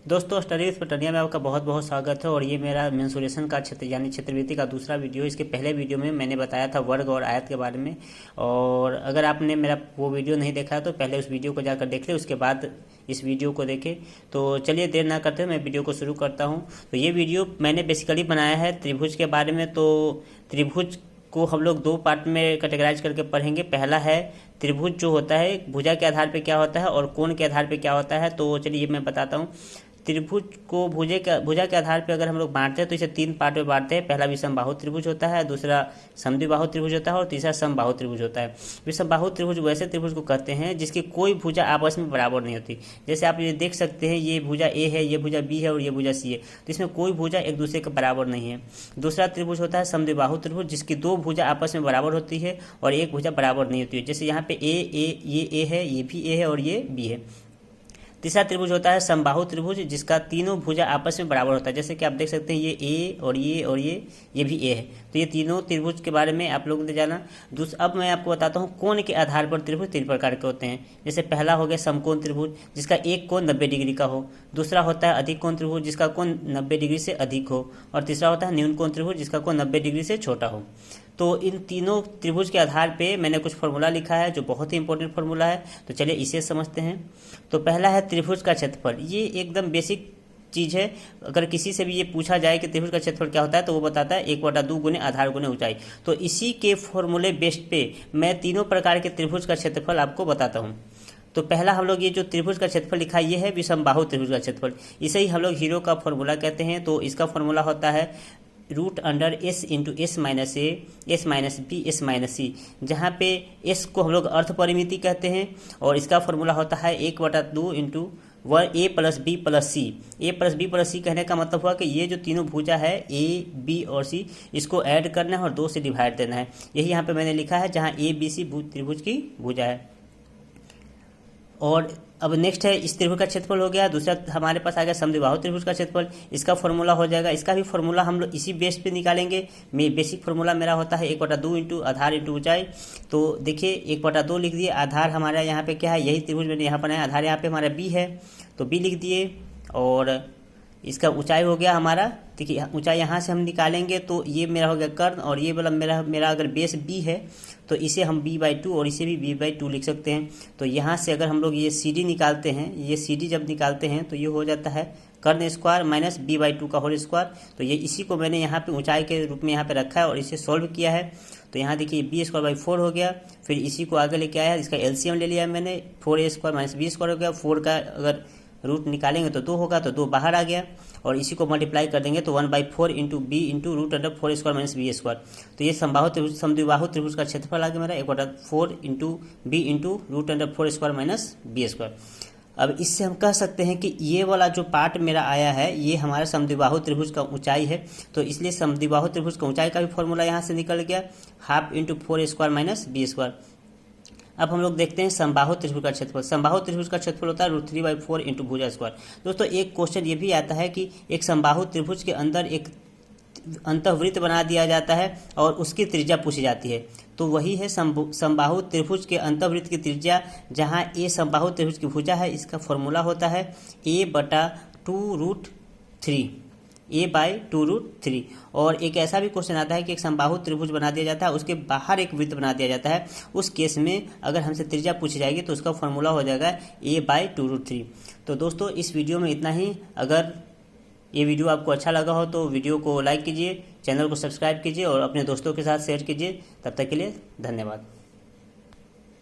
दोस्तों, study with पटनिया में आपका बहुत बहुत स्वागत है। और ये मेरा मेंसुरेशन का क्षेत्र यानी क्षेत्रवृत्ति का दूसरा वीडियो। इसके पहले वीडियो में मैंने बताया था वर्ग और आयत के बारे में। और अगर आपने मेरा वो वीडियो नहीं देखा है तो पहले उस वीडियो को जाकर देख ले, उसके बाद इस वीडियो को देखें। तो चलिए देर ना करते हुए मैं वीडियो को शुरू करता हूँ। तो ये वीडियो मैंने बेसिकली बनाया है त्रिभुज के बारे में। तो त्रिभुज को हम लोग दो पार्ट में कैटेगराइज करके पढ़ेंगे। पहला है त्रिभुज जो होता है भुजा के आधार पे क्या होता है और कोण के आधार पे क्या होता है। तो चलिए मैं बताता हूँ। त्रिभुज को भुजा के आधार पे अगर हम लोग बांटते हैं तो इसे तीन पार्ट में बांटते हैं। पहला विषमबाहु त्रिभुज होता है, दूसरा समद्विबाहु त्रिभुज होता है और तीसरा समबाहु त्रिभुज होता है। विषमबाहु त्रिभुज वैसे त्रिभुज को कहते हैं जिसकी कोई भुजा आपस में बराबर नहीं होती। जैसे आप ये देख सकते हैं, ये भुजा ए है, ये भुजा बी है और ये भुजा सी है, तो इसमें कोई भुजा एक दूसरे के बराबर नहीं है। दूसरा त्रिभुज होता है समद्विबाहु त्रिभुज, जिसकी दो भुजा आपस में बराबर होती है और एक भुजा बराबर नहीं होती है। जैसे यहाँ पे ये ए है, ये भी ए है और ये बी है। तीसरा त्रिभुज होता है समबाहु त्रिभुज, जिसका तीनों भुजा आपस में बराबर होता है। जैसे कि आप देख सकते हैं, ये ए और ये भी ए है। तो ये तीनों त्रिभुज के बारे में आप लोगों ने जाना। अब मैं आपको बताता हूँ कोण के आधार पर त्रिभुज तीन प्रकार के होते हैं। जैसे पहला हो गया समकोण त्रिभुज, जिसका एक कोण 90 डिग्री का हो। दूसरा होता है अधिक कोण त्रिभुज, जिसका कोण 90 डिग्री से अधिक हो। और तीसरा होता है न्यून कोण त्रिभुज, जिसका कोण 90 डिग्री से छोटा हो। तो इन तीनों त्रिभुज के आधार पे मैंने कुछ फॉर्मूला लिखा है जो बहुत ही इंपॉर्टेंट फॉर्मूला है। तो चलिए इसे समझते हैं। तो पहला है त्रिभुज का क्षेत्रफल। ये एकदम बेसिक चीज़ है। अगर किसी से भी ये पूछा जाए कि त्रिभुज का क्षेत्रफल क्या होता है तो वो बताता है 1/2 गुने आधार गुने ऊंचाई। तो इसी के फॉर्मूले बेस्ड पे मैं तीनों प्रकार के त्रिभुज का क्षेत्रफल आपको बताता हूँ। तो पहला हम लोग ये जो त्रिभुज का क्षेत्रफल लिखा है ये है विषमबाहु त्रिभुज का क्षेत्रफल। इसे ही हम लोग हीरो का फॉर्मूला कहते हैं। तो इसका फॉर्मूला होता है √S into S minus A, S minus B, S minus C, जहाँ पे एस को हम लोग अर्थ परिमिति कहते हैं। और इसका फॉर्मूला होता है 1/2 इंटू ए प्लस बी प्लस सी। ए प्लस बी प्लस सी कहने का मतलब हुआ कि ये जो तीनों भुजा है ए बी और सी, इसको ऐड करना है और 2 से डिवाइड देना है। यही यहाँ पे मैंने लिखा है जहाँ ए बी सी त्रिभुज की भुजा है। और अब नेक्स्ट है इस त्रिभुज का क्षेत्रफल हो गया। दूसरा हमारे पास आ गया समद्विबाहु त्रिभुज का क्षेत्रफल। इसका फॉर्मूला हो जाएगा, इसका भी फॉर्मूला हम लोग इसी बेस पे निकालेंगे। बेसिक फॉर्मूला मेरा होता है 1/2 इंटू आधार इंटू ऊंचाई। तो देखिए 1/2 लिख दिए। आधार हमारा यहाँ पे क्या है, यही त्रिभुज मैंने यहाँ बनाया। आधार यहाँ पे हमारा बी है तो बी लिख दिए। और इसका ऊंचाई हो गया हमारा, देखिए ऊंचाई यहाँ से हम निकालेंगे तो ये मेरा हो गया कर्ण। और ये वाला मेरा अगर बेस बी है तो इसे हम b/2 और इसे भी b/2 लिख सकते हैं। तो यहाँ से अगर हम लोग ये CD निकालते हैं, ये CD जब निकालते हैं तो ये हो जाता है कर्ण स्क्वायर माइनस b/2 का होल स्क्वायर। तो ये इसी को मैंने यहाँ पे ऊंचाई के रूप में यहाँ पे रखा है और इसे सॉल्व किया है। तो यहाँ देखिए b² 4 हो गया। फिर इसी को आगे लेके आया, इसका LCM ले लिया मैंने, 4a² माइनस b² हो गया। 4 का अगर रूट निकालेंगे तो 2 होगा, तो 2 बाहर आ गया। और इसी को मल्टीप्लाई कर देंगे तो 1/4 into B into √4² minus b²। तो ये समद्विबाहु त्रिभुज का क्षेत्रफल आ गया मेरा 1/4 into B into √4² minus b²। अब इससे हम कह सकते हैं कि ये वाला जो पार्ट मेरा आया है ये हमारा समद्विबाहु त्रिभुज का ऊंचाई है। तो इसलिए समद्विबाहु त्रिभुज का ऊंचाई का भी फॉर्मूला यहाँ से निकल गया, 1/2 इंटू 4² माइनस b²। अब हम लोग देखते हैं समबाहु त्रिभुज का क्षेत्रफल। समबाहु त्रिभुज का क्षेत्रफल होता है √3/4 इंटू भुजा स्क्वायर। दोस्तों एक क्वेश्चन ये भी आता है कि एक समबाहु त्रिभुज के अंदर एक अंतःवृत्त बना दिया जाता है और उसकी त्रिज्या पूछी जाती है। तो वही है समबाहु त्रिभुज के अंतःवृत्त की त्रिज्या, जहाँ ए समबाहु त्रिभुज की भुजा है। इसका फॉर्मूला होता है a/2√3, a/2√3। और एक ऐसा भी क्वेश्चन आता है कि एक समबाहु त्रिभुज बना दिया जाता है, उसके बाहर एक वृत्त बना दिया जाता है। उस केस में अगर हमसे त्रिज्या पूछी जाएगी तो उसका फॉर्मूला हो जाएगा a/2√3। तो दोस्तों इस वीडियो में इतना ही। अगर ये वीडियो आपको अच्छा लगा हो तो वीडियो को लाइक कीजिए, चैनल को सब्सक्राइब कीजिए और अपने दोस्तों के साथ शेयर कीजिए। तब तक के लिए धन्यवाद।